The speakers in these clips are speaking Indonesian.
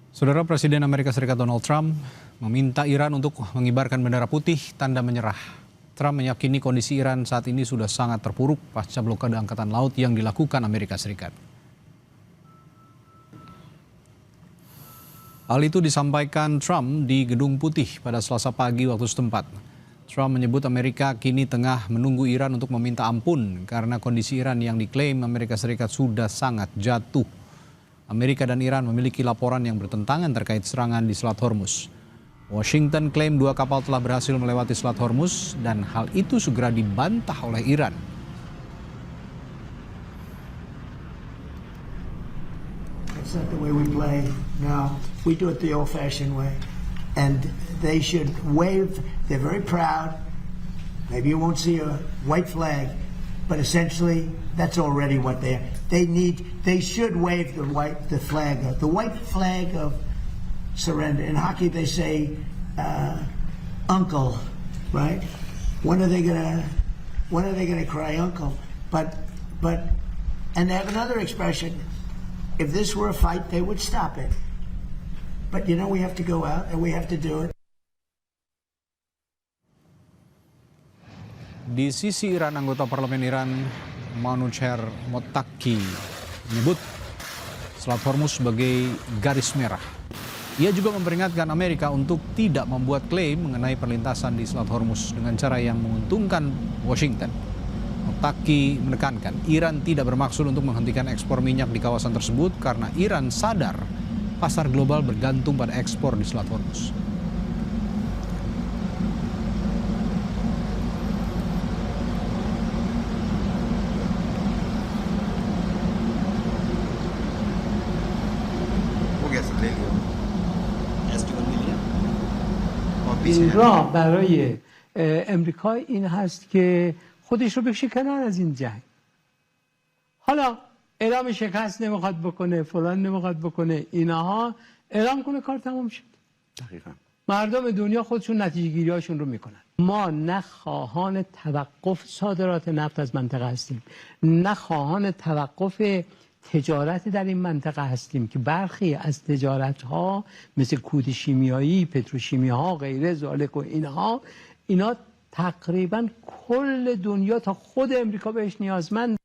Saudara Presiden Amerika Serikat Donald Trump meminta Iran untuk mengibarkan bendera putih tanda menyerah. Trump meyakini kondisi Iran saat ini sudah sangat terpuruk pasca blokade angkatan laut yang dilakukan Amerika Serikat. Hal itu disampaikan Trump di Gedung Putih pada Selasa pagi waktu setempat. Trump menyebut Amerika kini tengah menunggu Iran untuk meminta ampun karena kondisi Iran yang diklaim Amerika Serikat sudah sangat jatuh. Amerika dan Iran memiliki laporan yang bertentangan terkait serangan di Selat Hormuz. Washington klaim 2 kapal telah berhasil melewati Selat Hormuz dan hal itu segera dibantah oleh Iran. That's not the way we play. No, we do it the old-fashioned way. And they should wave. They're very proud. Maybe you won't see a white flag, but essentially that's already what they are. They should wave the white flag of surrender. In hockey they say uncle, right? When are they gonna cry uncle? But and they have another expression. If this were a fight, they would stop it. But you know, we have to go out and we have to do it. Di sisi Iran, anggota parlemen Iran Manouchehr Mottaki menyebut Selat Hormuz sebagai garis merah. Ia juga memperingatkan Amerika untuk tidak membuat klaim mengenai perlintasan di Selat Hormuz dengan cara yang menguntungkan Washington. Mottaki menekankan Iran tidak bermaksud untuk menghentikan ekspor minyak di kawasan tersebut karena Iran sadar pasar global bergantung pada ekspor di Selat Hormuz. این راه برای امریکا این هست که خودش رو بکشه کنار از این جنگ. حالا اعلام شکست نمیخواد بکنه، فلان نمیخواد بکنه، اینها اعلام کنه کار تمام شد. دقیقاً. مردم دنیا خودشون نتیجه گیری هاشون رو میکنن. ما نه خواهان توقف صادرات نفت از منطقه هستیم، نه خواهان توقف تجارت در این منطقه هستیم که برخی از تجارت ها مثل کود شیمیایی، پتروشیمی ها، غیره ذالک و اینا تقریبا کل دنیا تا خود امریکا بهش نیازمند.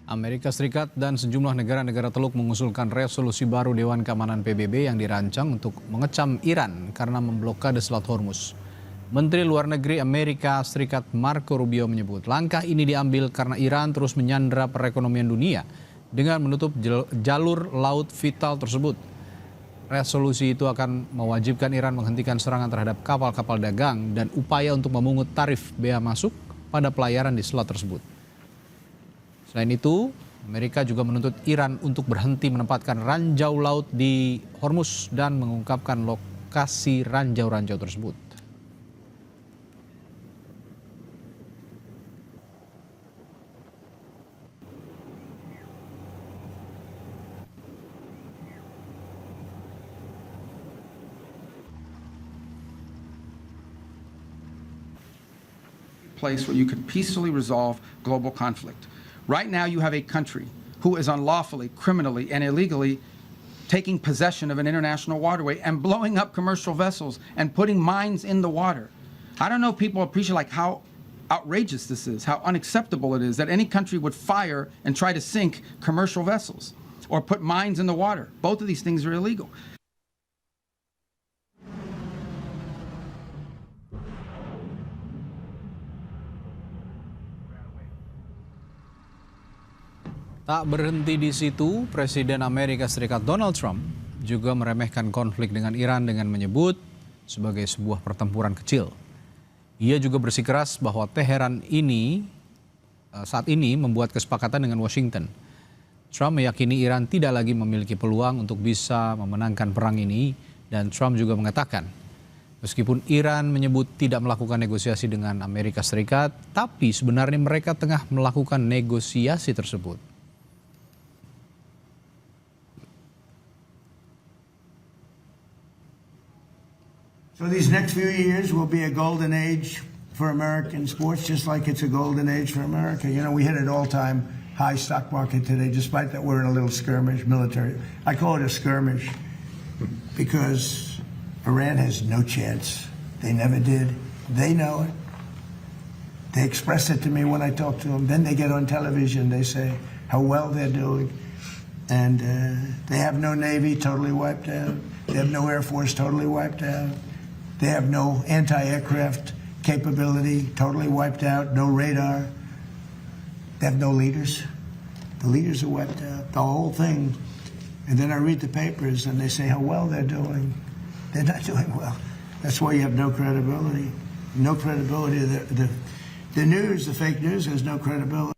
Amerika Serikat dan sejumlah negara-negara Teluk mengusulkan resolusi baru Dewan Keamanan PBB yang dirancang untuk mengecam Iran karena memblokade Selat Hormuz. Menteri Luar Negeri Amerika Serikat Marco Rubio menyebut langkah ini diambil karena Iran terus menyandera perekonomian dunia dengan menutup jalur laut vital tersebut. Resolusi itu akan mewajibkan Iran menghentikan serangan terhadap kapal-kapal dagang dan upaya untuk memungut tarif bea masuk pada pelayaran di selat tersebut. Selain itu, Amerika juga menuntut Iran untuk berhenti menempatkan ranjau laut di Hormuz dan mengungkapkan lokasi ranjau-ranjau tersebut. Place where you could peacefully resolve global conflict. Right now you have a country who is unlawfully, criminally, and illegally taking possession of an international waterway and blowing up commercial vessels and putting mines in the water. I don't know if people appreciate how outrageous this is, how unacceptable it is that any country would fire and try to sink commercial vessels or put mines in the water. Both of these things are illegal. Tak berhenti di situ, Presiden Amerika Serikat Donald Trump juga meremehkan konflik dengan Iran dengan menyebut sebagai sebuah pertempuran kecil. Ia juga bersikeras bahwa Teheran saat ini membuat kesepakatan dengan Washington. Trump meyakini Iran tidak lagi memiliki peluang untuk bisa memenangkan perang ini dan Trump juga mengatakan meskipun Iran menyebut tidak melakukan negosiasi dengan Amerika Serikat, tapi sebenarnya mereka tengah melakukan negosiasi tersebut. So these next few years will be a golden age for American sports, just like it's a golden age for America. You know, we hit an all-time high stock market today, despite that we're in a little skirmish, military. I call it a skirmish because Iran has no chance. They never did. They know it. They express it to me when I talk to them. Then they get on television. They say how well they're doing. And they have no Navy, totally wiped out. They have no Air Force, totally wiped out. They have no anti-aircraft capability, totally wiped out. No radar. They have no leaders. The leaders are wiped out. The whole thing. And then I read the papers and they say how well they're doing. They're not doing well. That's why you have no credibility. No credibility. The news, the fake news, has no credibility.